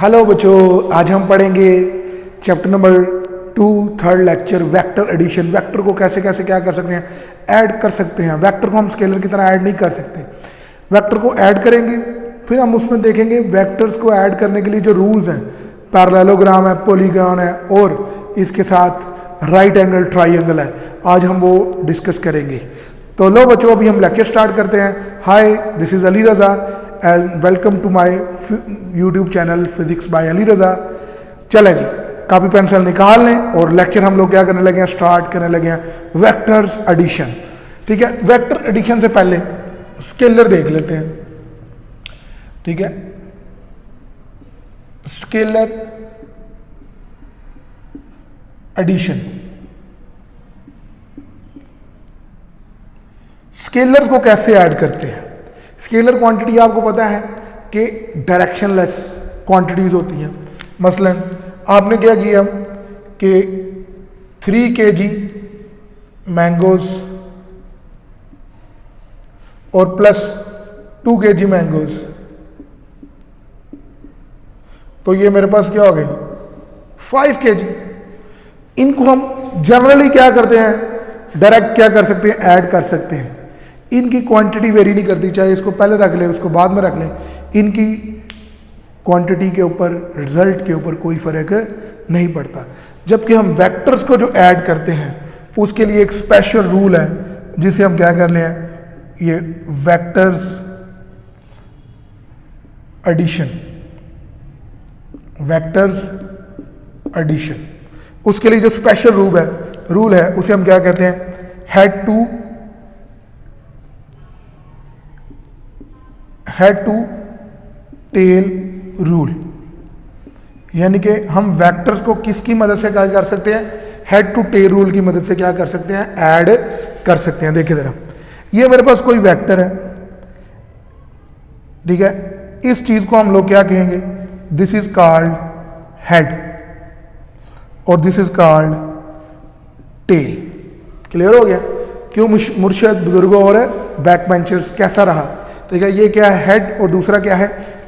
Hello बच्चों, आज हम पढ़ेंगे chapter number 2 third lecture vector addition. Vector को कैसे कैसे क्या कर सकते हैं, ऐड कर सकते हैं। वेक्टर को हम स्केलर की तरह ऐड नहीं कर सकते। वेक्टर को ऐड करेंगे, फिर हम उसमें देखेंगे वेक्टर्स को ऐड करने के लिए जो रूल्स हैं, पैरेललोग्राम है, पॉलीगॉन है और इसके साथ राइट एंगल ट्राइंगल है। आज हम वो डिस्कस करेंगे। तो लो बच्चों, अभी हम लेक्चर स्टार्ट करते हैं। Hi, this is Ali Raza and welcome to my YouTube channel physics by Ali Raza. चलें जी, कॉपी पेंसिल निकाल लें और लेक्चर हम लोग क्या करने लगे हैं, स्टार्ट करने लगे हैं वेक्टर्स एडिशन। ठीक है, वेक्टर एडिशन से पहले स्केलर देख लेते हैं। ठीक है, स्केलर एडिशन। स्केलर्स को कैसे ऐड करते हैं? स्केलर क्वांटिटी आपको पता है कि डायरेक्शनलेस क्वांटिटीज होती हैं। मसलन आपने क्या किया कि 3 kg मैंगोज और प्लस 2 kg मैंगोज, तो ये मेरे पास क्या हो गए 5 kg। इनको हम जनरली क्या करते हैं, डायरेक्ट क्या कर सकते हैं, ऐड कर सकते हैं। इनकी क्वांटिटी वेरी नहीं करती, चाहे इसको पहले रख लें उसको बाद में रख लें, इनकी क्वांटिटी के ऊपर, रिजल्ट के ऊपर कोई फर्क नहीं पड़ता। जबकि हम वेक्टर्स को जो ऐड करते हैं उसके लिए एक स्पेशल रूल है जिसे हम क्या कर लें, ये वेक्टर्स एडिशन। वेक्टर्स एडिशन, उसके लिए जो स्पेशल रूल है उसे हम क्या कहते हैं, हेड टू टेल रूल। यानी कि हम वेक्टर्स को किसकी मदद से क्या कर सकते हैं, हेड टू टेल रूल की मदद से क्या कर सकते हैं, ऐड कर सकते हैं। देखिए जरा, ये मेरे पास कोई वेक्टर है। ठीक है, इस चीज को हम लोग क्या कहेंगे, दिस इज कॉल्ड हेड और this is called tail. Clear हो गया? क्यों मुर्शद, बुजुर्गों और बैक बेंचर्स कैसा रहा? ठीक है, ये क्या है, हेड, और दूसरा क्या है,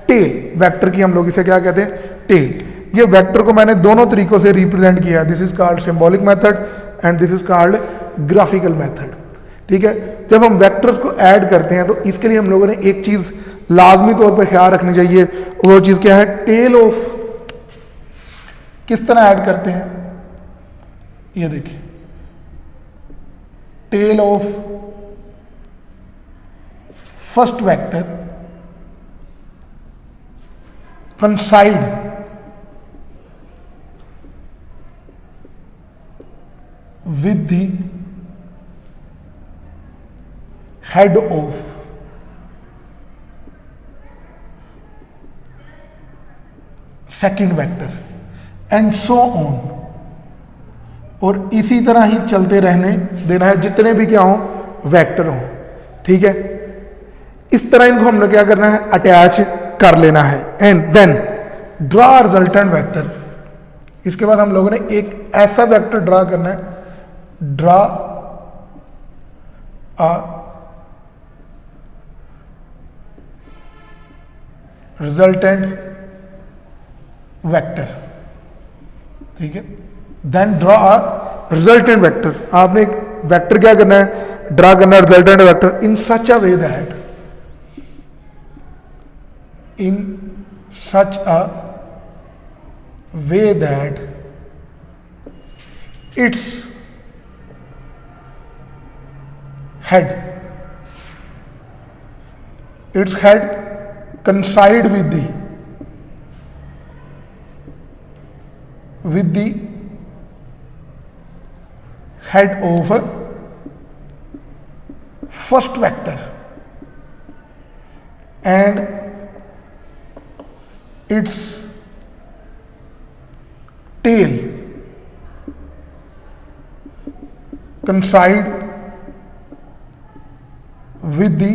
टेल। वेक्टर की हम लोग इसे क्या कहते हैं, टेल। ये वेक्टर को मैंने दोनों तरीकों से रिप्रेजेंट किया है। This is called symbolic method and this is called graphical method. ठीक है, जब हम वेक्टर्स को ऐड करते हैं तो इसके लिए हम लोगों ने एक चीज लाजमी तौर पर ख्याल रखनी चाहिए, वो चीज क्या है, टेल ऑफ। किस तरह ऐड करते हैं, ये देखिए, tail of first vector coincide with the head of second vector and so on। और इसी तरह ही चलते रहने देना है, जितने भी क्या हो वेक्टर हो। ठीक है, इस तरह इनको हमने क्या करना है, अटैच कर लेना है। And then draw resultant vector. इसके बाद हम लोगों ने एक ऐसा वेक्टर ड्रा करना है, ड्रा अ रिजल्टेंट वेक्टर। ठीक है, then draw a resultant vector. आपने एक वेक्टर क्या करना है, ड्रा करना है resultant vector in such a way that, in such a way that its head coincide with the head of first vector and its tail coincide with the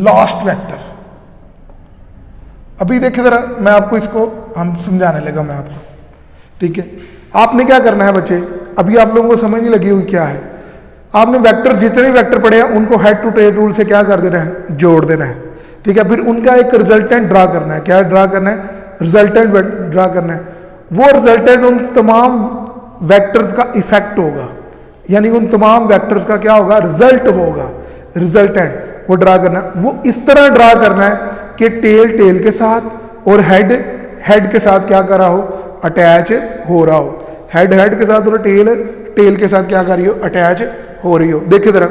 last vector। अभी देखिए जरा, मैं आपको इसको हम समझाने लगा मैं आपको। ठीक है, आपने क्या करना है बच्चे, अभी आप लोगों को समझ नहीं लगी हुई क्या है, आपने वेक्टर जितने वेक्टर पढ़े हैं उनको हेड टू टेल रूल से क्या कर देना है, जोड़ देना है। ठीक है। फिर उनका एक रिजल्टेंट ड्रा करना है। क्या ड्रा करना है? रिजल्टेंट ड्रा करना है। वो रिजल्टेंट उन तमाम वेक्टर्स का इफेक्ट होगा, यानी उन तमाम वेक्टर्स का क्या होगा? रिजल्ट होगा, रिजल्टेंट वो ड्रा करना है। वो इस तरह ड्रा करना है कि टेल टेल के साथ और हेड हेड के साथ क्या कर रहा हो? अटैच हो रहा हो। हेड हेड के साथ और टेल टेल के साथ क्या कर रही हो? अटैच हो रही हो। देखिए जरा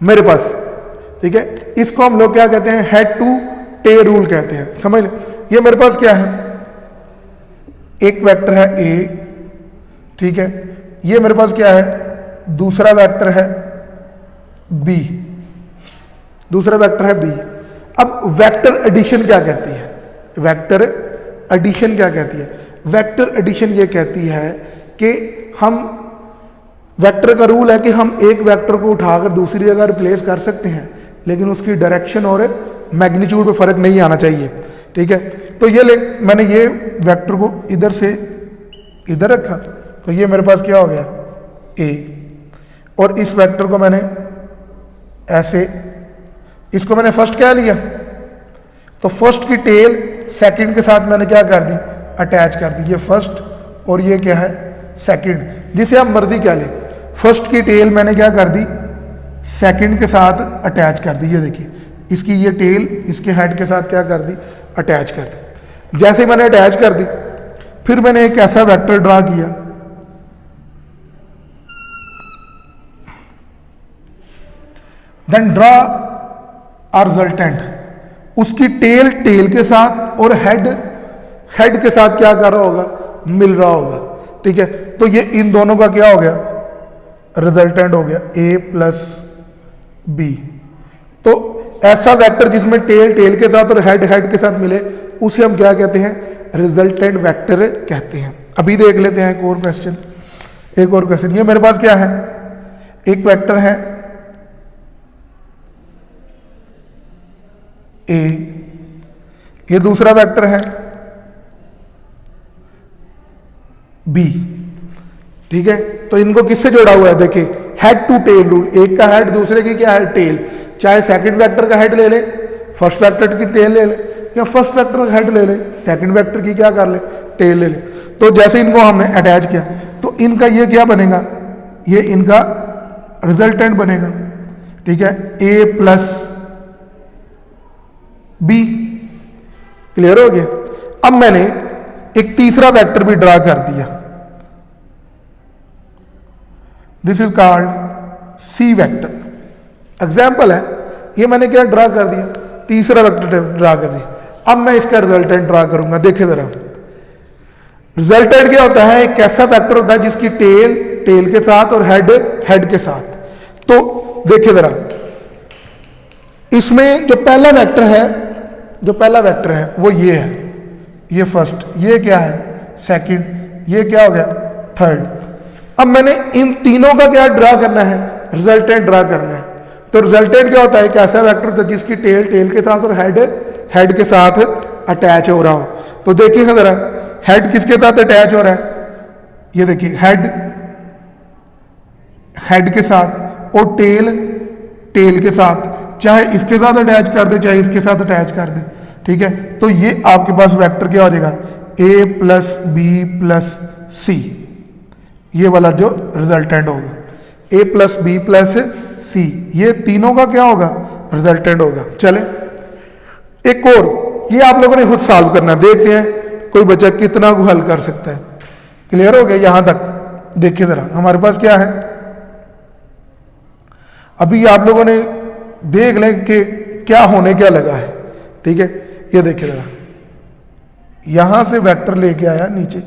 मेरे पास, ठीक है, इसको हम लोग क्या कहते हैं? हेड टू टेल रूल कहते हैं। समझ लें, ये मेरे पास क्या है? एक वेक्टर है ए, ठीक है, ये मेरे पास क्या है? दूसरा वेक्टर है बी, दूसरा वेक्टर है बी। अब वेक्टर एडिशन क्या कहती है? वेक्टर एडिशन क्या कहती है? वेक्टर एडिशन ये कहती है कि हम, वेक्टर का रूल है कि हम एक वेक्टर को उठाकर दूसरी जगह रिप्लेस कर सकते हैं, लेकिन उसकी डायरेक्शन और मैग्नीट्यूड पे फर्क नहीं आना चाहिए, ठीक है। तो ये मैंने ये वेक्टर को इधर से इधर रखा, तो ये मेरे पास क्या हो गया? ए। और इस वेक्टर को मैंने ऐसे, इसको मैंने फर्स्ट कह लिया, तो फर्स्ट की टेल सेकंड के साथ मैंने क्या कर दी? अटैच कर दी। ये फर्स्ट और ये क्या है? सेकंड, जिसे आप मर्जी कह लें। फर्स्ट की टेल मैंने क्या कर दी? सेकंड के साथ अटैच कर दी। ये देखिए, इसकी ये टेल इसके हेड के साथ क्या कर दी? अटैच कर दी। जैसे मैंने अटैच कर दी, फिर मैंने एक ऐसा वेक्टर ड्रा किया, देन ड्रा आर रिजल्टेंट। उसकी टेल टेल के साथ और हेड हेड के साथ क्या कर रहा होगा? मिल रहा होगा, ठीक है। तो ये इन दोनों का क्या हो गया? रिजल्टेंट हो गया ए प्लस बी। तो ऐसा वेक्टर जिसमें टेल टेल के साथ और हेड हेड के साथ मिले, उसे हम क्या कहते हैं? रिजल्टेंट वेक्टर कहते हैं। अभी देख लेते हैं एक और क्वेश्चन। एक और क्वेश्चन, ये मेरे पास क्या है? एक वेक्टर है ए, ये दूसरा वेक्टर है बी, ठीक है। तो इनको किससे जोड़ा हुआ है? देखिए, हेड टू टेल रूल। एक का हेड, दूसरे की क्या है? टेल। चाहे सेकंड वेक्टर का हेड ले ले, फर्स्ट वेक्टर की टेल ले ले, या फर्स्ट वेक्टर का हेड ले ले, सेकंड वेक्टर की क्या कर ले? टेल ले ले। तो जैसे इनको हमने अटैच किया, तो इनका ये क्या बनेगा? ये इनका रिजल्टेंट बनेगा, ठीक है, ए प्लस बी। क्लियर हो गया? अब मैंने एक तीसरा वेक्टर भी ड्रा कर दिया, this is called C vector. Example है, ये मैंने क्या ड्रा कर दिया? तीसरा वेक्टर ड्रा कर दिया। अब मैं इसका रिजल्टेंट ड्रा करूंगा। देखिए जरा, रिजल्टेंट क्या होता है? एक ऐसा वेक्टर होता है जिसकी टेल टेल के साथ और हेड हेड के साथ। तो देखिए जरा, इसमें जो पहला वेक्टर है, जो पहला वेक्टर है वो ये है, ये फर्स्ट, ये क्या है? सेकंड, ये क्या हो गया? थर्ड। अब मैंने इन तीनों का क्या ड्रा करना है? रिजल्टेंट ड्रा करना है। तो रिजल्टेंट क्या होता है? एक ऐसा वेक्टर होता है जिसकी टेल टेल के साथ और हेड हेड के साथ अटैच हो रहा हो। तो देखिए जरा, हेड किसके साथ अटैच हो रहा है? ये देखिए, हेड हेड के साथ और टेल टेल के साथ, चाहे इसके साथ अटैच कर दे चाहे इसके साथ अटैच कर दे, ठीक है। तो ये आपके पास वेक्टर क्या हो जाएगा? A plus B plus C, ये वाला जो रिजल्टेंट होगा, ए प्लस बी प्लस सी, ये तीनों का क्या होगा? रिजल्टेंट होगा। चले एक और, ये आप लोगों ने खुद सॉल्व करना, देखते हैं कोई बच्चा कितना हल कर सकता है। क्लियर हो गया यहां तक? देखिए जरा, हमारे पास क्या है, अभी आप लोगों ने देख लें कि क्या होने क्या लगा है, ठीक है। ये देखिए जरा, यहां से वेक्टर लेके आया नीचे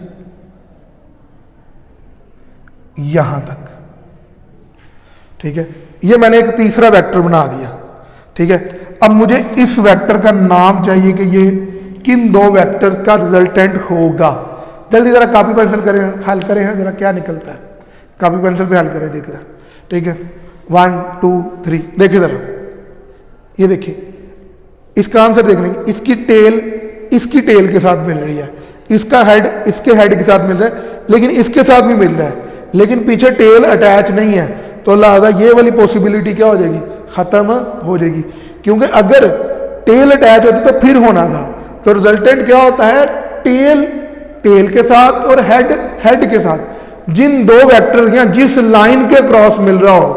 यहां तक, ठीक है। ये मैंने एक तीसरा वेक्टर बना दिया, ठीक है। अब मुझे इस वेक्टर का नाम चाहिए कि ये किन दो वेक्टर का रिजल्टेंट होगा। जल्दी जरा कॉपी पेंसिल करें, हल करें हैं जरा, क्या निकलता है। कॉपी पेंसिल पे हल करें, देखिए जरा, ठीक है। 1 2 3, देखिए जरा, ये देखिए, इसका आंसर देख लेंगे। इसकी टेल के साथ मिल रही है, इसका हेड इसके हेड के साथ मिल रहा है, लेकिन इसके साथ भी मिल रहा है, लेकिन पीछे टेल अटैच नहीं है। तो लिहाजा ये वाली पॉसिबिलिटी क्या हो जाएगी? खत्म हो जाएगी, क्योंकि अगर टेल अटैच होती तो फिर होना था। तो रिजल्टेंट क्या होता है, टेल टेल के साथ और हेड हेड के साथ। जिन दो वेक्टर या जिस लाइन के क्रॉस मिल रहा हो,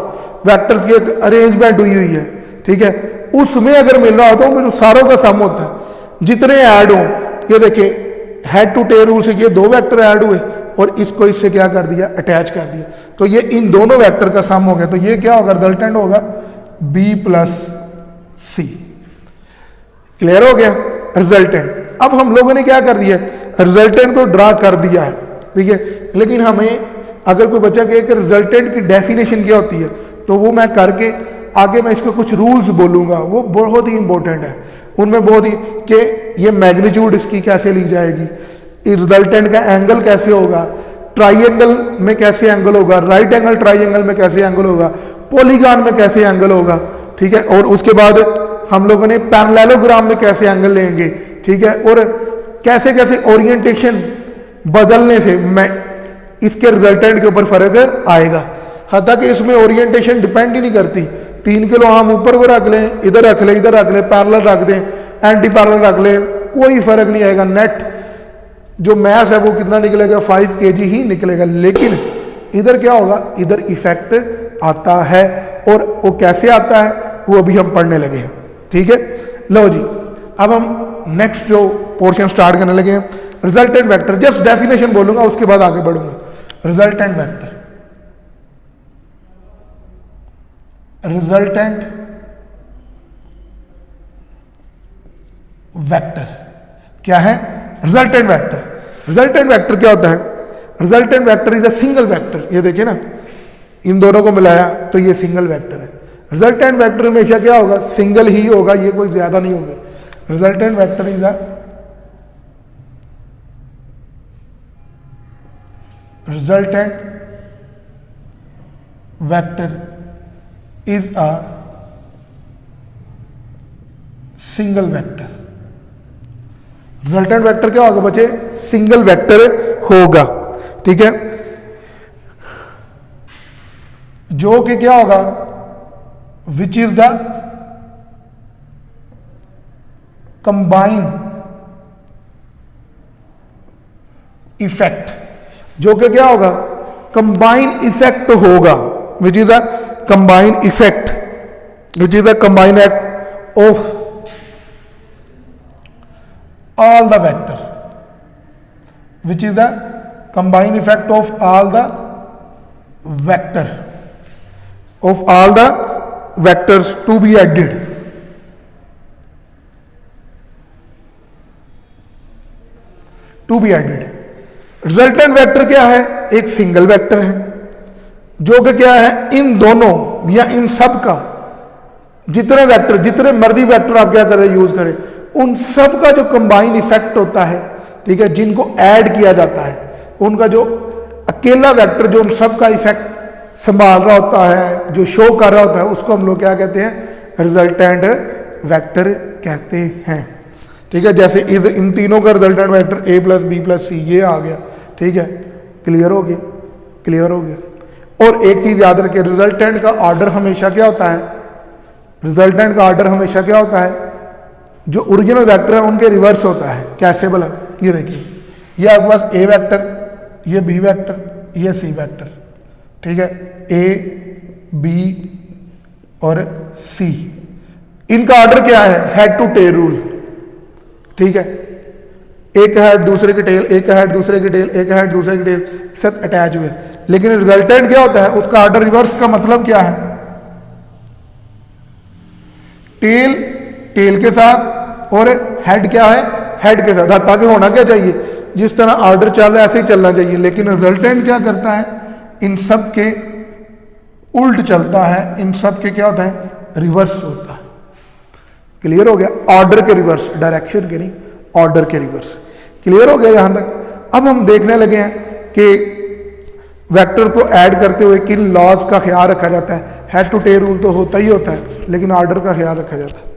वेक्टर्स की एक अरेंजमेंट हुई हुई है, ठीक है, उसमें अगर मिल रहा हो तो फिर सारों का सम होता है। जितने ऐड हो, ये देखिए हेड टू टेल रूल से ये दो वेक्टर ऐड हुए और इसको इससे क्या कर दिया, अटैच कर दिया, तो ये इन दोनों वेक्टर का सम हो गया। तो ये क्या होगा, रिजल्टेंट होगा बी प्लस सी। क्लियर हो गया रिजल्टेंट। अब हम लोगों ने क्या कर दिया, रिजल्टेंट तो ड्रा कर दिया है, ठीक है, लेकिन हमें अगर कोई बच्चा कहे कि रिजल्टेंट की डेफिनेशन क्या होती है, तो वो मैं करके आगे मैं इसके कुछ रूल्स बोलूंगा, वो बहुत ही इंपॉर्टेंट है। उनमें बहुत ही कि ये मैग्नीट्यूड इसकी कैसे ली जाएगी, रिजल्टेंट का एंगल कैसे होगा, ट्राइंगल में कैसे एंगल होगा, राइट एंगल ट्राइंगल में कैसे एंगल होगा, पॉलीगॉन में कैसे एंगल होगा, ठीक है, और उसके बाद हम लोगों ने पैरेललोग्राम में कैसे एंगल लेंगे, ठीक है, और कैसे कैसे ओरिएंटेशन बदलने से मैं इसके रिजल्टेंट के ऊपर फर्क आएगा। हालांकि इसमें ओरिएंटेशन डिपेंड ही नहीं करती, 3 किलो हम ऊपर को रख लें, इधर रख लें, इधर रख लें, पैरेलल रख दें, एंटी पैरेलल रख लें, कोई फर्क नहीं आएगा। नेट जो मैथ है वो कितना निकलेगा, 5 kg ही निकलेगा। लेकिन इधर क्या होगा, इधर इफेक्ट आता है, और वो कैसे आता है वो अभी हम पढ़ने लगे हैं, ठीक है। लो जी, अब हम नेक्स्ट जो पोर्शन स्टार्ट करने लगे हैं, रिजल्टेंट वेक्टर। जस्ट डेफिनेशन बोलूंगा, उसके बाद आगे बढ़ूंगा। रिजल्टेंट वेक्टर, रिजल्टेंट वेक्टर क्या है, रिजल्टेंट वेक्टर। रिजल्टेंट वेक्टर क्या होता है, resultant vector is a single vector. ये देखिए ना, इन दोनों को मिलाया तो ये सिंगल वेक्टर है। रिजल्टेंट वेक्टर हमेशा क्या होगा, सिंगल ही होगा, ये कोई ज्यादा नहीं होगा। Resultant vector is a resultant vector is a single vector. Resultant vector क्या होगा बच्चे, सिंगल वेक्टर होगा, ठीक है, जो कि क्या होगा, which is the combine effect, जो कि क्या होगा, कंबाइन इफेक्ट होगा, which is the combine effect, which is the combine act of all the vector, which is the combined effect of all the vector, of all the vectors to be added, to be added। Resultant vector क्या है, एक single vector है, जो कि क्या है, इन दोनों या इन सब का जितने वेक्टर, जितने मर्जी वेक्टर आप क्या करें, यूज करें, उन सब का जो कंबाइन इफेक्ट होता है, ठीक है, जिनको ऐड किया जाता है, उनका जो अकेला वेक्टर जो उन सब का इफेक्ट संभाल रहा होता है, जो शो कर रहा होता है, उसको हम लोग क्या कहते हैं, रिजल्टेंट वेक्टर कहते हैं, ठीक है। जैसे इन तीनों का resultant vector a plus B plus C, ये आ गया, ठीक है, क्लियर हो गया, क्लियर हो गया। और एक चीज याद रखिए, रिजल्टेंट का ऑर्डर हमेशा क्या होता है, रिजल्टेंट का ऑर्डर हमेशा क्या होता है, जो ओरिजिनल वेक्टर है उनके रिवर्स होता है। कैसे बोला, ये देखिए, ये आपके पास ए वेक्टर, ये बी वेक्टर, ये सी वेक्टर, ठीक है, ए बी और सी, इनका ऑर्डर क्या है, हेड टू टेल रूल, ठीक है, एक हेड दूसरे की टेल, एक हेड दूसरे की टेल, एक हेड दूसरे की टेल सब अटैच हुए। लेकिन रिजल्टेंट क्या होता है, उसका ऑर्डर रिवर्स का मतलब क्या है, टेल टेल के साथ और हेड क्या है, हेड के साथ। ताकि होना क्या चाहिए, जिस तरह ऑर्डर चल रहा है ऐसे ही चलना चाहिए। लेकिन रिजल्टेंट क्या करता है, इन सब के उल्ट चलता है, इन सब के क्या होता है, रिवर्स होता है। क्लियर हो गया, ऑर्डर के रिवर्स, डायरेक्शन के नहीं, ऑर्डर के रिवर्स। क्लियर हो गया यहां तक। अब हम देखने लगे हैं कि वेक्टर को ऐड करते हुए किन लॉज का ख्याल रखा जाता है। हेड टू टेल रूल तो होता ही होता है, लेकिन ऑर्डर का ख्याल रखा जाता है।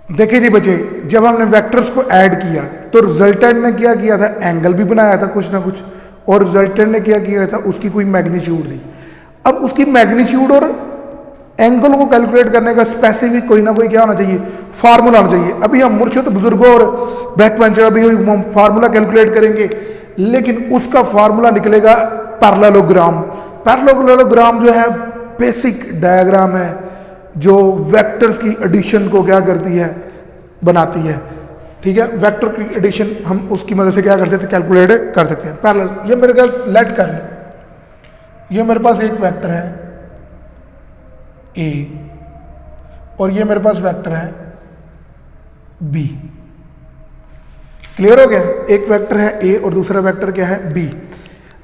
देखिए जी बच्चे, जब हमने वेक्टर्स को ऐड किया तो रिजल्टेंट ने क्या किया था, एंगल भी बनाया था कुछ ना कुछ, और रिजल्टेंट ने क्या किया था, उसकी कोई मैग्नीट्यूड थी। अब उसकी मैग्नीट्यूड और एंगल को कैलकुलेट करने का स्पेसिफिक कोई ना कोई क्या होना चाहिए, फार्मूला होना चाहिए। अभी हम मूर्छित बुजुर्गों और बैक बेंचर अभी हम फार्मूला कैलकुलेट करेंगे, लेकिन उसका फार्मूला निकलेगा पैरेललोग्राम। पैरेललोग्राम जो है बेसिक डायग्राम है जो वेक्टर्स की एडिशन को क्या करती है, बनाती है। ठीक है, वेक्टर की एडिशन हम उसकी मदद से क्या कर सकते हैं, कैलकुलेट कर सकते हैं। पैरेलल, ये मेरे ख्याल लेट कर ले, ये मेरे पास एक वेक्टर है ए और ये मेरे पास वेक्टर है बी। क्लियर हो गया, एक वेक्टर है ए और दूसरा वेक्टर क्या है बी।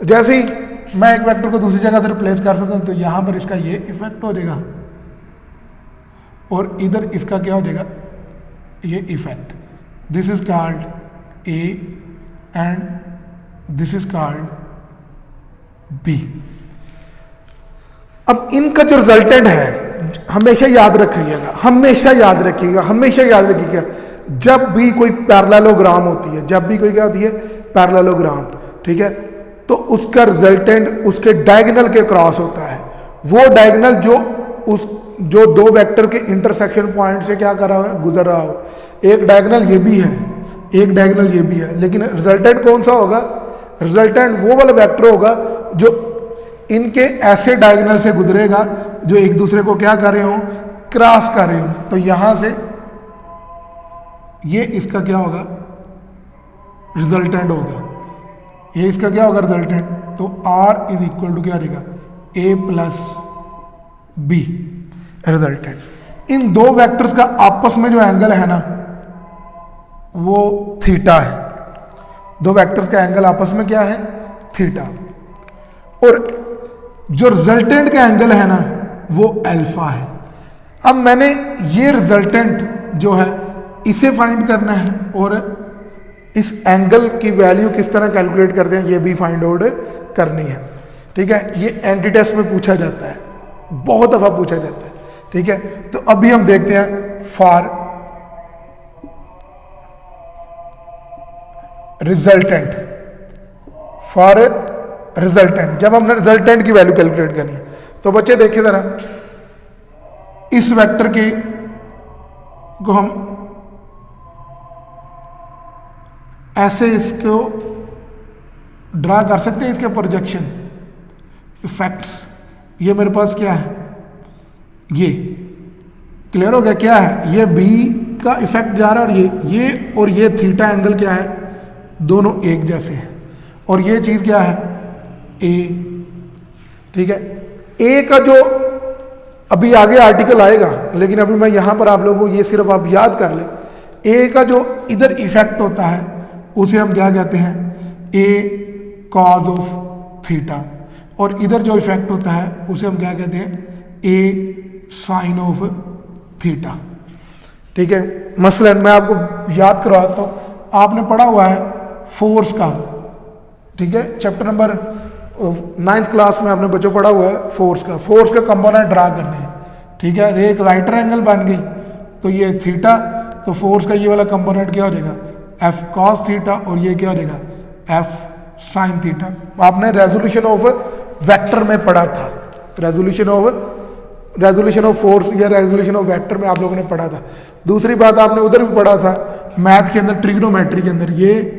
जैसे ही मैं एक वेक्टर को दूसरी जगह से रिप्लेस कर सकता हूं तो यहां पर इसका ये इफेक्ट हो जाएगा और इधर इसका क्या हो जाएगा, ये effect. This is called A and this is called B. अब इनका जो रिजल्टेंट है हमेशा याद रखिएगा, हमेशा याद रखिएगा, हमेशा याद रखिएगा, जब भी कोई पैरेललोग्राम होती है, जब भी कोई क्या होती है पैरेललोग्राम, ठीक है, तो उसका रिजल्टेंट उसके डायगोनल के क्रॉस होता है। वो डायगोनल जो दो वेक्टर के इंटरसेक्शन पॉइंट से क्या कर रहा है, गुजर रहा हो। एक डायगोनल ये भी है, एक डायगोनल ये भी है, लेकिन रिजल्टेंट कौन सा होगा, रिजल्टेंट वो वाला वेक्टर होगा जो इनके ऐसे डायगोनल से गुजरेगा जो एक दूसरे को क्या कर रहे हो, क्रॉस कर रहे हो। तो यहां से ये इसका क्या होगा, रिजल्टेंट होगा, ये इसका क्या होगा रिजल्टेंट। तो R इज इक्वल टू क्या रहेगा, A प्लस बी रिजल्टेंट। इन दो वेक्टर्स का आपस में जो एंगल है ना वो थीटा है। दो वेक्टर्स का एंगल आपस में क्या है, थीटा। और जो रिजल्टेंट का एंगल है ना वो अल्फा है। अब मैंने ये रिजल्टेंट जो है इसे फाइंड करना है और इस एंगल की वैल्यू किस तरह कैलकुलेट करते हैं ये भी फाइंड आउट करनी है। ठीक है, ये एंटी टेस्ट में पूछा जाता है, बहुत दफा पूछा जाता है। ठीक है, तो अभी हम देखते हैं फॉर रिजल्टेंट। फॉर रिजल्टेंट, जब हमने रिजल्टेंट की वैल्यू कैलकुलेट करनी है तो बच्चे देखिए जरा, इस वेक्टर के को हम ऐसे इसको ड्रा कर सकते हैं, इसके प्रोजेक्शन इफेक्ट्स। ये मेरे पास क्या है, ये क्लियर हो गया क्या है, ये बी का इफेक्ट जा रहा है और ये थीटा एंगल क्या है, दोनों एक जैसे हैं। और ये चीज क्या है, ए। ठीक है, ए का जो अभी आगे आर्टिकल आएगा, लेकिन अभी मैं यहां पर आप लोगों को ये सिर्फ आप याद कर ले, ए का जो इधर इफेक्ट होता है उसे हम क्या कहते हैं, ए कॉज ऑफ थीटा। और इधर जो इफेक्ट होता है उसे हम क्या कहते हैं, ए साइन ऑफ थीटा। ठीक है, मसलन मैं आपको याद करवाता हूं, आपने पढ़ा हुआ है फोर्स का, ठीक है, चैप्टर नंबर 9th क्लास में आपने बच्चों पढ़ा हुआ है फोर्स का कंपोनेंट ड्रा करने हैं। ठीक है, एक राइट ट्रायंगल बन गई तो ये थीटा, तो फोर्स का ये वाला कंपोनेंट क्या हो जाएगा, एफ कॉस थीटा, और ये क्या हो जाएगा, एफ साइन थीटा। आपने रेजोल्यूशन ऑफ वेक्टर में पढ़ा था, रेजोल्यूशन ऑफ फोर्स या रेजोल्यूशन ऑफ वेक्टर में आप लोगों ने पढ़ा था। दूसरी बात आपने उधर भी पढ़ा था मैथ के अंदर, ट्रिग्नोमेट्री के अंदर, ये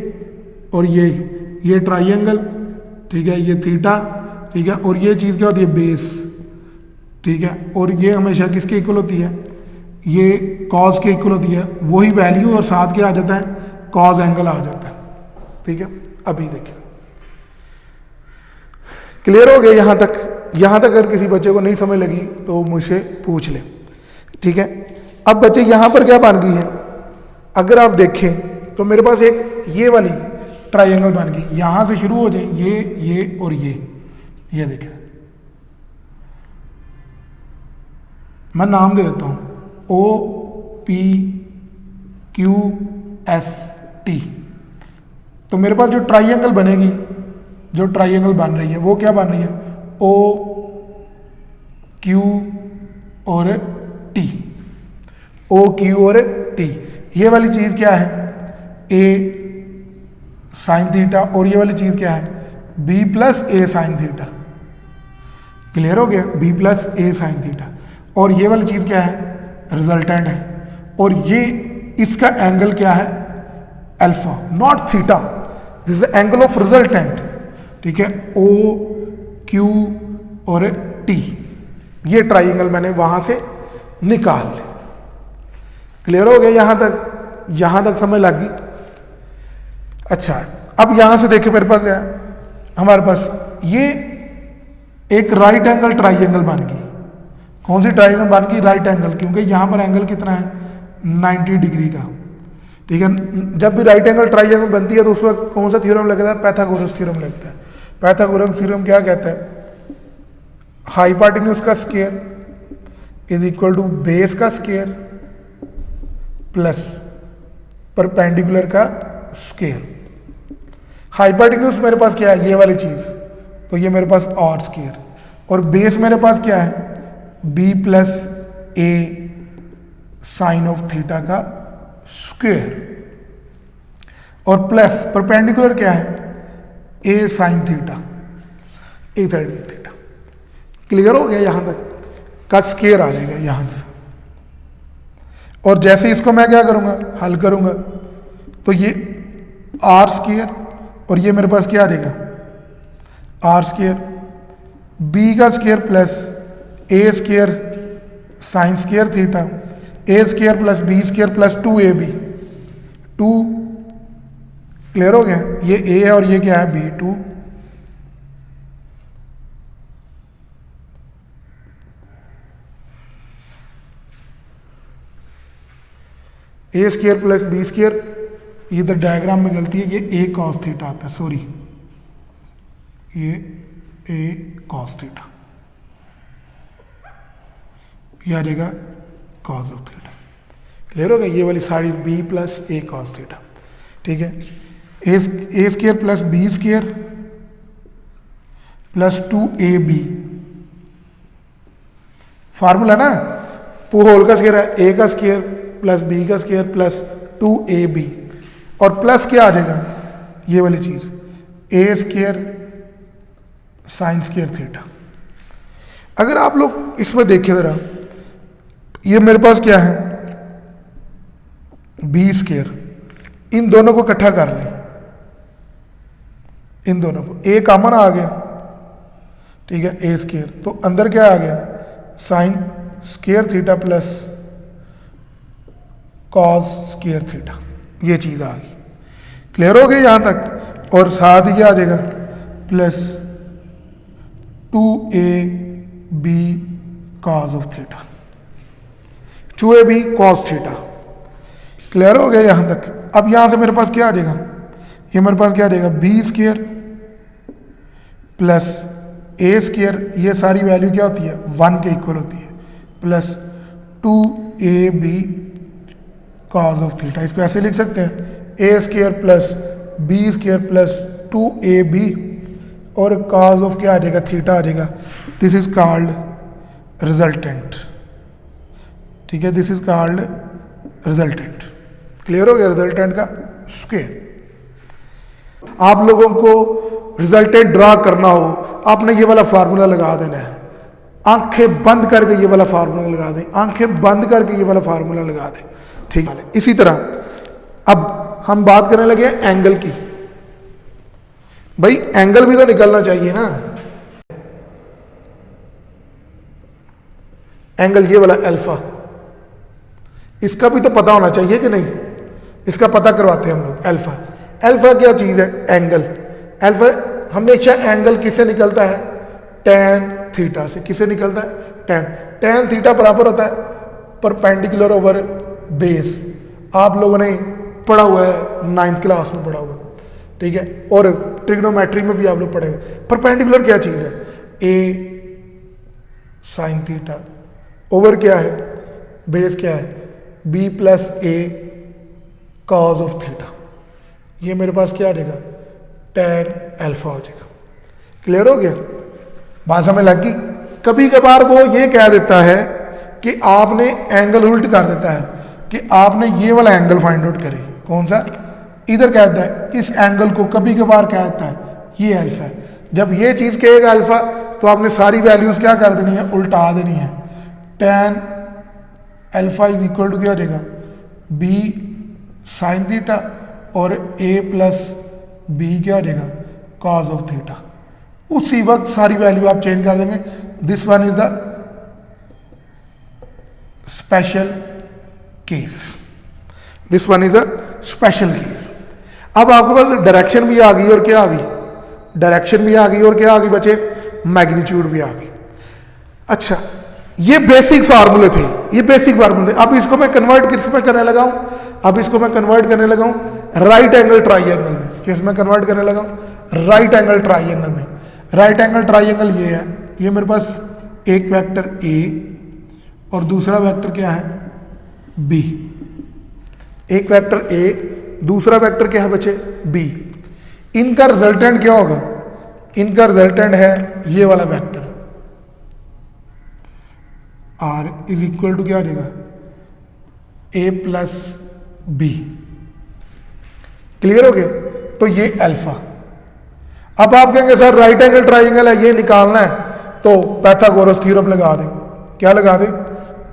और ये ट्राइंगल, ठीक है, ये थीटा, ठीक है, और ये चीज़ क्या होती है, बेस। ठीक है, और ये हमेशा किसके इक्वल होती है, ये कॉज के इक्वल होती है। वही वैल्यू और साथ क्या आ जाता है, कॉज एंगल आ जाता है। ठीक है, अभी देखिए क्लियर हो गया यहां तक अगर किसी बच्चे को नहीं समझ लगी तो मुझसे पूछ ले। ठीक है, अब बच्चे यहां पर क्या बन गई है, अगर आप देखें तो मेरे पास एक ये वाली ट्रायंगल बन गई, यहां से शुरू हो जाए ये और ये देखें, मैं नाम दे देता हूं OPQST। तो मेरे पास जो ट्रायंगल बनेगी, जो ट्रायंगल बन रही है वो क्या बन रही है, OQ और T, OQ और T। टी। ये वाली चीज़ क्या है, ए साइन थीटा, और ये वाली चीज़ क्या है, B plus A sine theta. Clear हो गया, B plus A sine theta. और ये वाली चीज़ क्या है, रिजल्टेंट है, और ये इसका एंगल क्या है, alpha, not theta, this is angle of resultant. ठीक है, ओ क्यू और टी, ये ट्राइंगल मैंने वहां से निकाल लिया। क्लियर हो गया, यहां तक समझ लग गई। अच्छा, अब यहां से देखिए मेरे पास है, हमारे पास ये एक राइट एंगल ट्राइंगल बन गई। कौन सी ट्राइंगल बन गई, राइट एंगल, क्योंकि यहां पर एंगल कितना है, 90 डिग्री का। ठीक है, जब भी राइट एंगल ट्राइंगल बनती है तो उस वक्त कौन सा थ्योरम लगता है, पाइथागोरस थ्योरम लगता है। पाइथागोरस थ्योरम क्या कहता है, हाइपोटेन्यूज का square is equal to base का स्क्वायर प्लस परपेंडिकुलर का स्क्वायर। हाइपोटेन्यूज मेरे पास क्या है, ये वाली चीज, तो ये मेरे पास आर स्क्वायर, और बेस मेरे पास क्या है, B plus A sine of theta का स्क्वायर, और प्लस परपेंडिकुलर क्या है, A sine theta, A sine theta. Clear हो गया, यहां तक का स्क्वायर आ जाएगा यहां से। और जैसे इसको मैं क्या करूंगा, हल करूंगा, तो ये आर स्क्वायर, और ये मेरे पास क्या आ जाएगा, आर स्क्वायर, बी का square plus A square sine square theta, A square plus B square plus 2ab, 2। Clear हो गया, ये ए है और ये क्या है, B, 2। A square plus B square, इधर डायग्राम में गलती है, ये ए कॉस थीटा आता है, सॉरी, ये ए कॉस थीटा, ये आ जाएगा कॉस ऑफ थीटा। क्लियर हो गया, ये वाली सारी B plus A cos theta. ठीक है, A square plus B square plus 2ab, formula ना, होल का स्क्वायर है, ए का स्क्वायर प्लस बी का स्क्वायर प्लस 2ab, और प्लस क्या आ जाएगा, ये वाली चीज, A square sine square theta. अगर आप लोग इसमें देखें जरा, ये मेरे पास क्या है, बी स्क्वायर, इन दोनों को इकट्ठा कर लें, इन दोनों को, ए कॉमन आ गया। ठीक है, ए स्क्वायर, तो अंदर क्या आ गया, sign square theta plus cos square theta, ये चीज आ गई। क्लियर हो गई यहां तक, और साथ ही क्या आ जाएगा, plus 2ab cos of theta, 2ab cos theta. Clear हो गया यहां तक। अब यहां से मेरे पास क्या आ जाएगा, ये मेरे पास क्या आ जाएगा, B square plus A square, ये सारी वैल्यू क्या होती है, 1 के इक्वल होती है, plus 2ab cos of theta. इसको ऐसे लिख सकते हैं, A square plus B square plus 2ab, और कॉस ऑफ क्या आ जाएगा, थीटा आ जाएगा। This is called resultant. ठीक है, this is called resultant. Clear हो गया, रिजल्टेंट का स्क्वायर। आप लोगों को रिजल्टेंट ड्रा करना हो, आपने ये वाला फार्मूला लगा देना है, आंखें बंद करके ये वाला फार्मूला लगा दें, आंखें बंद करके ये वाला फार्मूला लगा दें। ठीक है, इसी तरह अब हम बात करने लगे एंगल की। भाई एंगल भी तो निकलना चाहिए ना, एंगल ये वाला अल्फा, इसका भी तो पता होना चाहिए कि नहीं, इसका पता करवाते हैं हम लोग। अल्फा, अल्फा क्या चीज है, एंगल। अल्फा हमेशा एंगल किससे निकलता है, टैन थीटा से। किससे निकलता है, टैन थीटा बराबर होता है परपेंडिकुलर ओवर बेस। आप लोगों ने पढ़ा हुआ है, 9th क्लास में पढ़ा हुआ है। ठीक है, और ट्रिग्नोमेट्री में भी आप लोग पढ़े हुए। परपेंडिकुलर क्या चीज है, ए साइन थीटा ओवर क्या है, बेस क्या है, B plus A cos of theta. ये मेरे पास क्या आ जाएगा, टैन अल्फा हो जाएगा। क्लियर हो गया, बात समझ लग गई। कभी कभार वो ये कह देता है कि आपने एंगल उल्ट कर देता है, कि आपने ये वाला एंगल फाइंड आउट करें। कौन सा? इधर कहता है इस एंगल को कभी कभार कहता है ये अल्फा है। जब ये चीज़ कहेगा अल्फा तो आपने सारी वैल्यूज़ क्या कर देनी है? उल्टा देनी है। tan alpha is equal to क्या हो जाएगा? b साइन थीटा और a प्लस बी क्या हो जाएगा? Cos of theta. उसी वक्त सारी वैल्यू आप चेंज कर देंगे। This one is the special case. This one is a special case. अब आपके पास डायरेक्शन भी आ गई और क्या आ गई? डायरेक्शन भी आ गई और क्या आ गई बच्चे? मैग्नीट्यूड भी आ गई। अच्छा, ये बेसिक फार्मूले थे, ये बेसिक फार्मूले थे। अब इसको मैं कन्वर्ट किस में करने लगा हूं? अब इसको मैं कन्वर्ट करने लगा हूं राइट एंगल ट्राइंगल में। किस में कन्वर्ट करने लगा हूं? राइट एंगल ट्राइंगल में। राइट एंगल ट्राइंगल ये है, ये मेरे पास एक वेक्टर ए और दूसरा वेक्टर क्या है? बी। एक वेक्टर ए, दूसरा वेक्टर क्या है बच्चे? बी। इनका रिजल्टेंट क्या होगा? इनका रिजल्टेंट है ये वाला vector R is equal to क्या हो जाएगा? A plus B. क्लियर हो गया? तो ये अल्फा। अब आप कहेंगे सर राइट एंगल ट्राइंगल है, ये निकालना है तो पाइथागोरस थ्योरम लगा दें। क्या लगा दें?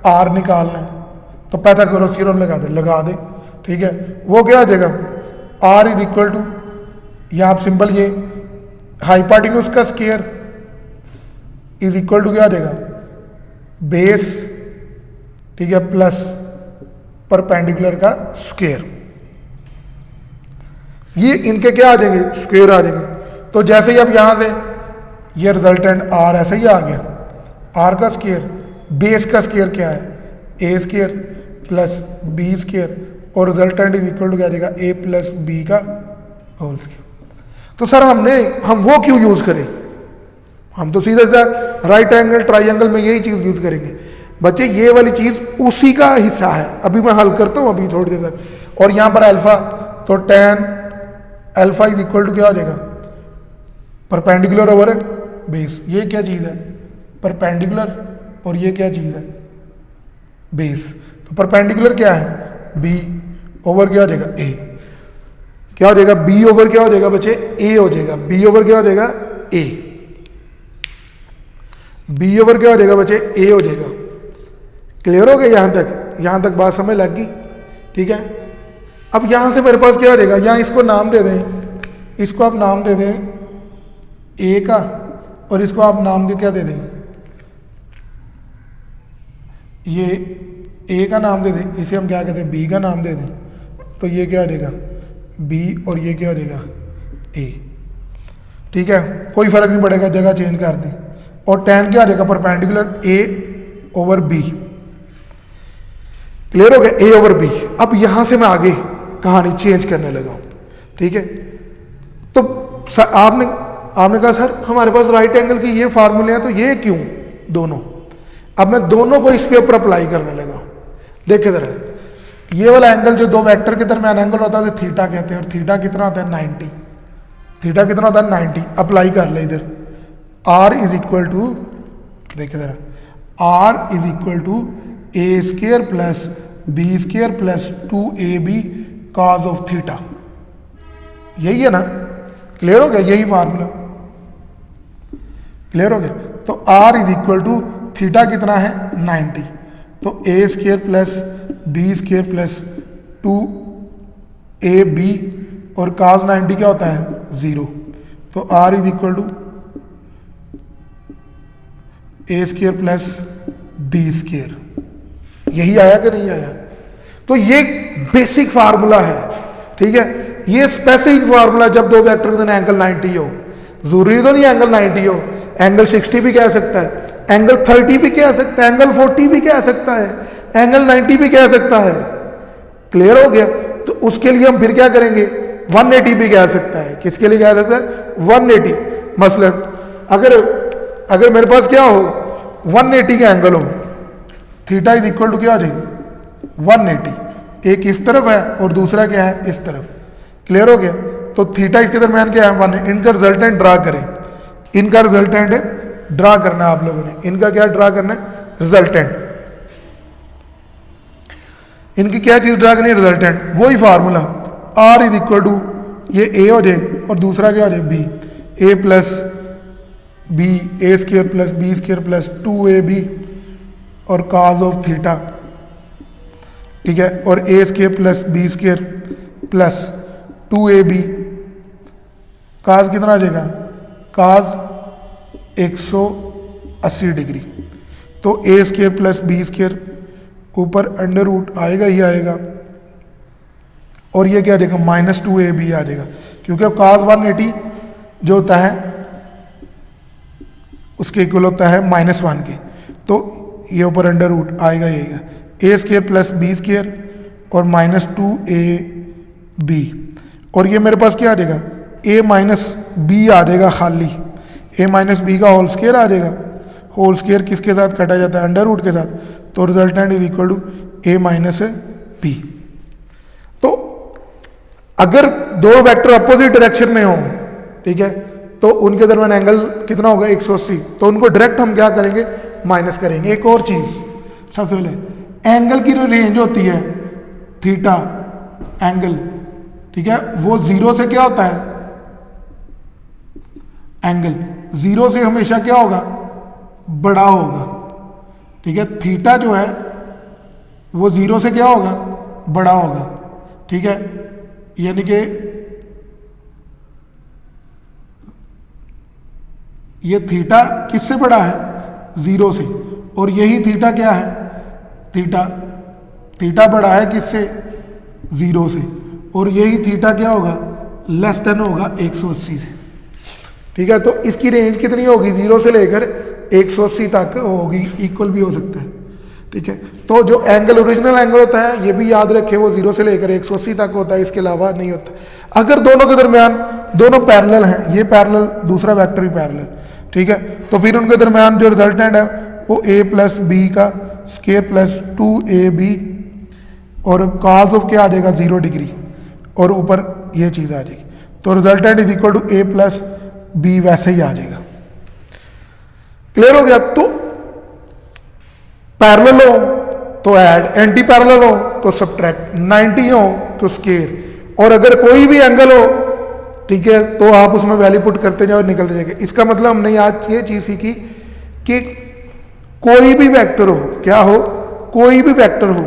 आर निकालना है तो पाइथागोरस थ्योरम लगा दे। ठीक है, वो क्या आ जाएगा? आर इज इक्वल टू, या आप सिंपल ये हाइपोटेन्यूज का स्क्वायर इज इक्वल टू क्या आ जाएगा? बेस, ठीक है, प्लस परपेंडिकुलर का स्क्वायर। ये इनके क्या आ जाएंगे? स्क्वायर आ जाएंगे। तो जैसे ही अब यहां से ये रिजल्टेंट आर ऐसे ही आ गया, आर का स्क्वायर, बेस का स्क्वायर क्या है? A square plus B square और रिजल्टेंट इज इक्वल टू क्या आ जाएगा? ए प्लस बी का होल स्क्वायर। तो सर हम वो क्यों यूज करें? हम तो सीधा राइट एंगल ट्राइंगल में यही चीज यूज करेंगे। बच्चे ये वाली चीज उसी का हिस्सा है। अभी मैं हल करता हूं अभी थोड़ी देर तक। और यहां पर अल्फा, तो tan alpha is equal to क्या हो जाएगा? Perpendicular over base. ये क्या चीज है? परपेंडिकुलर। और ये क्या चीज है? बेस। तो परपेंडिकुलर क्या है? b ओवर क्या हो जाएगा? a। क्या हो जाएगा? b ओवर क्या हो जाएगा बच्चे? a हो जाएगा। b ओवर क्या हो जाएगा? a। b ओवर क्या हो जाएगा बच्चे? a हो जाएगा। क्लियर हो गया यहां तक? यहां तक बात समझ लग गई? ठीक है। अब यहां से मेरे पास क्या हो जाएगा? यहां इसको नाम दे दें, इसको आप नाम दे दें a का, और इसको आप नाम दे क्या दे दें? ये a का नाम दे दें, इसे हम क्या कहते हैं? b का नाम दे दें। तो ये क्या हो जाएगा? b और ये क्या हो जाएगा? a। ठीक है, कोई फर्क नहीं पड़ेगा, जगह चेंज कर दें। और tan क्या हो जाएगा? Perpendicular a over b। Clear हो गया? a over b। अब यहां से मैं आगे कहानी चेंज करने लगा हूं। ठीक है, तो आपने कहा सर हमारे पास राइट एंगल की ये फार्मूले हैं, तो ये क्यों दोनों? अब मैं दोनों को इस पे ऊपर अप्लाई करने लगा हूं। देखिए जरा, ये वाला एंगल जो दो वेक्टर के दरमियान एंगल होता है उसे थीटा कहते हैं। और थीटा कितना होता है? 90। थीटा कितना होता है? 90। अप्लाई कर ले इधर। आर इज इक्वल टू, देखिए जरा, R is equal to A square plus B square plus 2ab cos of theta. यही है ना? क्लियर हो गया? यही फार्मूला क्लियर हो गया? तो R is equal to theta कितना है? 90। तो A square plus B square plus 2ab और cos 90 क्या होता है? 0। तो R is equal to A square plus B square. यही आया कि नहीं आया? तो ये बेसिक फार्मूला है। ठीक है, ये स्पेसिफिक फार्मूला जब दो वेक्टर के एंगल 90 हो। जरूरी तो नहीं एंगल 90 हो, एंगल 60 भी कह सकता है, एंगल 30 भी कह सकता है, एंगल 40 भी कह सकता है, एंगल 90 भी कह सकता है। क्लियर हो गया? तो उसके लिए हम फिर क्या करेंगे? 180 भी कह सकता है। किसके लिए कह सकता है? 180। मसलन अगर मेरे पास क्या हो? 180 का एंगल हो, थीटा इज इक्वल टू क्या हो जाएगी? 180। एक इस तरफ है और दूसरा क्या है? इस तरफ। क्लियर हो गया? तो थीटा इसके दरमियान क्या है? 180। इनका रिजल्टेंट ड्रा करें। इनका रिजल्टेंट ड्रा करना है आप लोगों ने। इनका क्या ड्रा करना है? रिजल्टेंट। इनकी क्या चीज़ ड्रा करनी है, रिजल्टेंट, वही formula R is equal to ये ए हो जाए और दूसरा क्या हो जाए B, A plus B A square plus B square plus 2ab और काज ऑफ थीटा, ठीक है, और A square plus B square plus 2ab, cos कितना आ जाएगा, काज 180 डिग्री। तो A square plus B square ऊपर अंडर रूट आएगा ही आएगा और ये क्या आ जाएगा -2ab आ जाएगा, क्योंकि काज 180 जो होता है उसके इक्वल होता है -1 के, तो ये ऊपर अंडर रूट आएगा ही आएगा, ए स्क्र प्लस बी स्क्र और -2ab, और ये मेरे पास क्या आ जाएगा a माइनस बी आ जाएगा खाली, a माइनस बी का होल स्क्वायर आ जाएगा, होल स्क्वायर किसके साथ काटा जाता है, अंडर रूट के साथ, तो resultant is equal to a minus B. तो अगर दो वेक्टर अपोजिट डायरेक्शन में हो, ठीक है, तो उनके दरमियान एंगल कितना होगा 180, तो उनको डायरेक्ट हम क्या करेंगे माइनस करेंगे। एक और चीज सबसे पहले एंगल की जो रेंज होती है थीटा एंगल, ठीक है, वो जीरो से क्या होता है, एंगल जीरो से हमेशा क्या होगा बड़ा होगा, ठीक है, थीटा जो है वो जीरो से क्या होगा बड़ा होगा, ठीक है, यानी कि ये थीटा किससे बड़ा है जीरो से, और यही थीटा क्या है थीटा बड़ा है किससे जीरो से, और यही थीटा क्या होगा लेस देन होगा 180 से, ठीक है। तो इसकी रेंज कितनी होगी, जीरो से लेकर 180 तक होगी, इक्वल भी हो सकता है, ठीक है। तो जो एंगल ओरिजिनल एंगल होता है ये भी याद रखे वो जीरो से लेकर 180 तक होता है, इसके अलावा नहीं होता। अगर दोनों के दरमियान दोनों पैरेलल हैं, ये पैरेलल दूसरा वेक्टर भी पैरेलल, ठीक है, तो फिर उनके दरमियान जो रिजल्टेंट है वो a प्लस बी का स्क्वायर प्लस 2ab और कॉस ऑफ क्या आ जाएगा 0 डिग्री और ऊपर ये चीज़ आ जाएगी, तो resultant is equal to a plus B वैसे ही आ जाएगा। क्लियर हो गया। तो पैरेलल हो तो ऐड, एंटी पैरेलल हो तो सब्ट्रैक्ट, 90 हो तो स्क्वायर, और अगर कोई भी एंगल हो, ठीक है, तो आप उसमें वैल्यू पुट करते जाओ और निकलते जाएंगे। इसका मतलब हमने आज ये चीज सीखी कि कोई भी वेक्टर हो, क्या हो, कोई भी वेक्टर हो,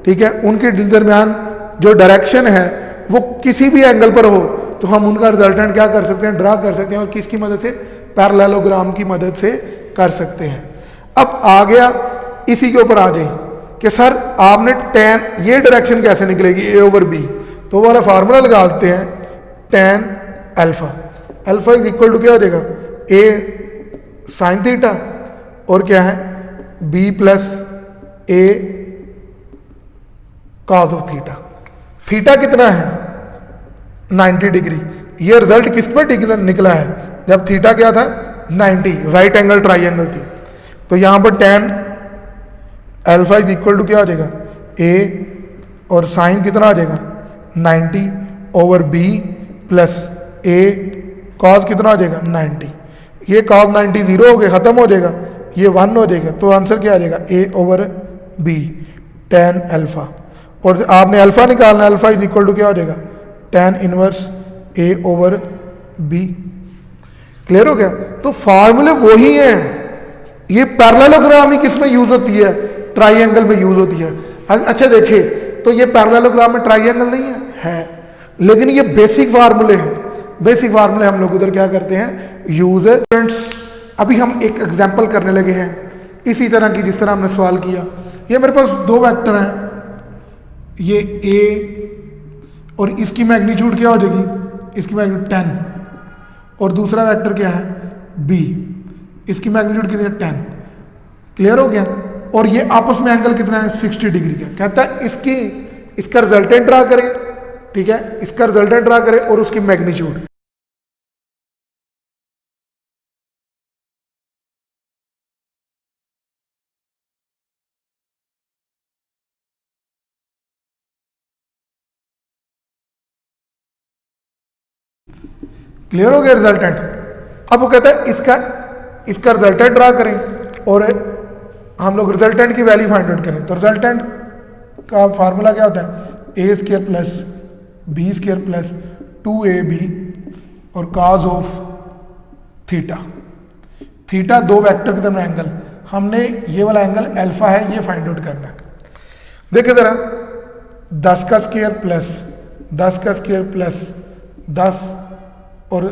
ठीक है, उनके दरमियान जो डायरेक्शन है वो किसी भी एंगल पर हो तो हम उनका रिजल्टेंट क्या कर सकते हैं, ड्रा कर सकते हैं, और किसकी मदद से, पैरेललोग्राम की मदद से कर सकते हैं। अब आ गया इसी के ऊपर आ जाए कि सर आपने tan ये डायरेक्शन कैसे निकलेगी a ओवर b, तो वाला फार्मूला लगाते हैं tan alpha, alpha is equal to क्या हो जाएगा a साइन थीटा और क्या है b plus a cos of theta. Theta कितना है 90 डिग्री, ये रिजल्ट किस पर डिग्री निकला है जब थीटा क्या था 90, राइट एंगल ट्राइंगल थी, तो यहां पर tan alpha is equal to क्या हो जाएगा a और साइन कितना आ जाएगा 90 over b plus a cos कितना आ जाएगा 90, ये कॉस 90 जीरो हो गया खत्म हो जाएगा, ये 1 हो जाएगा, तो आंसर क्या आ जाएगा a over b tan alpha, और आपने अल्फा निकालना है, अल्फा इज इक्वल टू क्या हो जाएगा tan inverse a over b। Clear हो गया। तो फार्मूले वही हैं, ये पैरेललोग्राम ही किस में यूज होती है, ट्राइंगल में यूज होती है। अच्छा देखिए, तो ये पैरेललोग्राम में ट्राइंगल नहीं है, लेकिन ये बेसिक फार्मूले हैं, बेसिक फार्मूले हम लोग उधर क्या करते हैं यूज। अभी हम एक एग्जांपल करने लगे हैं इसी तरह की जिस तरह हमने सवाल किया। ये मेरे पास दो वेक्टर हैं, ये a और इसकी मैग्नीट्यूड क्या हो जाएगी, इसकी मैग्नीट्यूड 10, और दूसरा वेक्टर क्या है b, इसकी मैग्नीट्यूड कितनी है 10। क्लियर हो गया। और ये आपस में एंगल कितना है 60 डिग्री का। कहता है इसका रिजल्टेंट ड्रा करें, ठीक है, इसका रिजल्टेंट ड्रा करें और उसकी मैग्नीट्यूड। क्लियर हो गया रिजल्टेंट। अब वो कहता है इसका रिजल्टेंट ड्रा करें और हम लोग रिजल्टेंट की वैल्यू फाइंड आउट करें। तो रिजल्टेंट का फार्मूला क्या होता है, A square plus B square plus 2ab और काज ऑफ थीटा। थीटा दो वेक्टर के दरमियान एंगल, हमने ये वाला एंगल अल्फा है ये फाइंड आउट करना है। देखिए ज़रा 10 का स्क्वायर प्लस 10 का स्क्वायर प्लस 10 और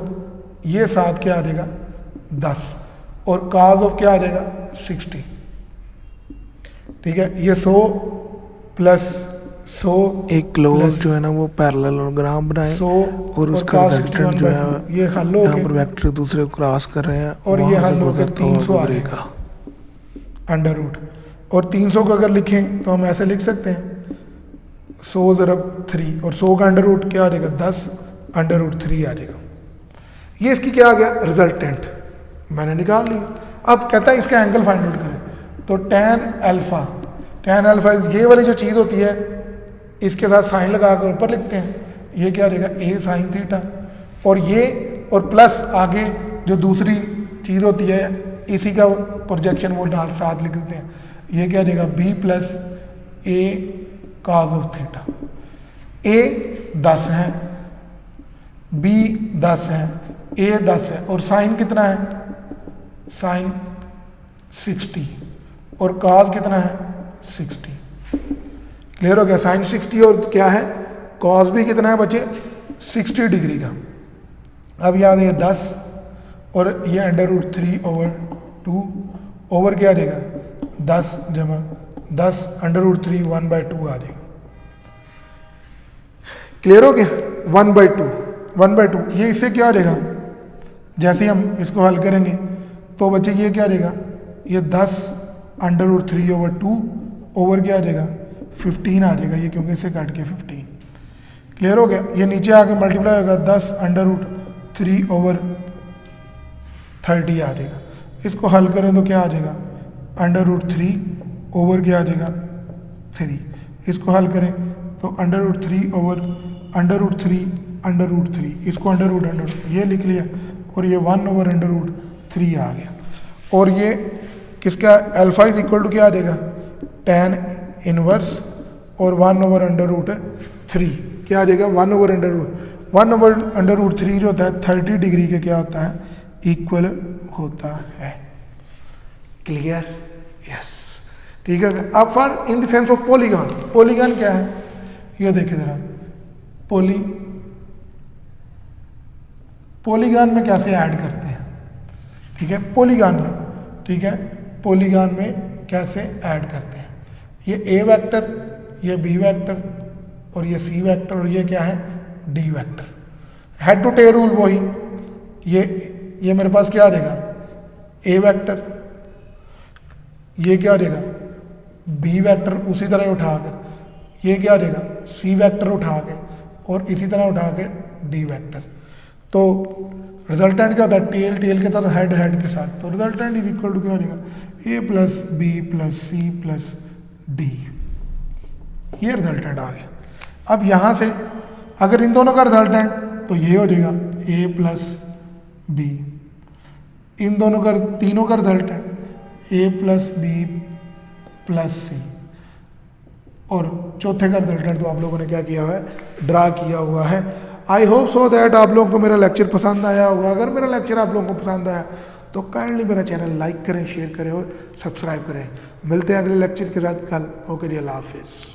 ये 7 क्या आ जाएगा 10 और काज ऑफ क्या आ जाएगा 60। ठीक है, ये 100 प्लस 100 एक क्लोज जो है ना वो पैरेललोग्राम बनाए 100 और उसका रिजल्टेंट जो है ये हल हो यहाँ गया पर वेक्टर दूसरे को क्रॉस कर रहे हैं और ये हल हो गया 300 आ जाएगा अंडर रूट। और 300 को अगर लिखें तो हम ऐसे लिख सकते हैं 100 ज़रब 3 और 100 का अंडर रूट क्या आ जाएगा 10 अंडर रूट 3 आ जाएगा। ये इसकी क्या आ गया रिजल्टेंट मैंने निकाल लिया। अब कहता है इसका एंगल फाइंड आउट करें, तो tan अल्फा ये वाली जो चीज़ होती है इसके साथ साइन लगा कर ऊपर लिखते हैं, ये क्या आ जाएगा a साइन थीटा और ये और प्लस आगे जो दूसरी चीज़ होती है इसी का प्रोजेक्शन वो साथ लिख देते हैं, ये क्या आ जाएगा b plus a cause of theta. a 10 है, b 10 है, a 10 है और साइन कितना है साइन 60 और काज कितना है 60। क्लियर हो गया, साइन 60 और क्या है कॉस भी कितना है बच्चे 60 डिग्री का। अब याद है 10 और ये अंडर रूट 3 ओवर 2 ओवर क्या आ जाएगा 10 जमा 10 अंडर रूट 3 1/2 आ जाएगा। क्लियर हो गया 1/2 ये इससे क्या आ जाएगा, जैसे हम इसको हल करेंगे तो बच्चे ये क्या आ जाएगा ये 10 अंडर रूट 3 ओवर 2 ओवर क्या आ जाएगा 15 आ जाएगा, ये क्योंकि इसे काट के 15। क्लियर हो गया, ये नीचे आके मल्टीप्लाई होगा 10 अंडर रूट 3 ओवर 30 आ जाएगा। इसको हल करें तो क्या आ जाएगा अंडर रूट 3 ओवर क्या आ जाएगा 3। इसको हल करें तो under root 3 over under root 3 इसको अंडर रूट ये लिख लिया और ये 1 ओवर अंडर रूट 3 आ गया। और ये किसका अल्फा इज इक्वल टू क्या आ जाएगा tan इनवर्स और 1 ओवर अंडर रूट 3 क्या आ जाएगा 1 ओवर अंडर रूट 3 जो होता है 30 डिग्री के क्या होता है इक्वल होता है। क्लियर, यस, ठीक है। अब for in the sense of polygon क्या है ये देखिए जरा, पॉलीगॉन में कैसे ऐड करते हैं, ठीक है, पॉलीगॉन में, ठीक है, पॉलीगॉन में कैसे ऐड करते हैं। ये ए वेक्टर, ये बी वेक्टर और ये सी वेक्टर और ये क्या है D vector. Head to tail rule वही, ये मेरे पास क्या आ जाएगा ए वेक्टर, ये क्या आ जाएगा बी वेक्टर उसी तरह उठा कर, ये क्या आ जाएगा सी वेक्टर उठा के और इसी तरह उठा के डी वेक्टर। तो रिजल्टेंट क्या होता है टेल के साथ हेड के साथ, तो रिजल्टेंट इज इक्वल टू क्या हो जाएगा A plus B plus C plus D, ये रिजल्टेंट आ गया। अब यहाँ से अगर इन दोनों का रिजल्टेंट तो ये हो जाएगा ए प्लस बी, इन दोनों का तीनों का रिजल्टेंट ए प्लस बी प्लस सी और चौथे का रिजल्टेंट तो आप लोगों ने क्या किया हुआ है ड्रा किया हुआ है। आई होप सो दैट आप लोगों को मेरा लेक्चर पसंद आया होगा। अगर मेरा लेक्चर आप लोगों को पसंद आया तो काइंडली मेरा चैनल लाइक करें, शेयर करें और सब्सक्राइब करें। मिलते हैं अगले लेक्चर के साथ कल। ओके जी, अल्लाह हाफिज़।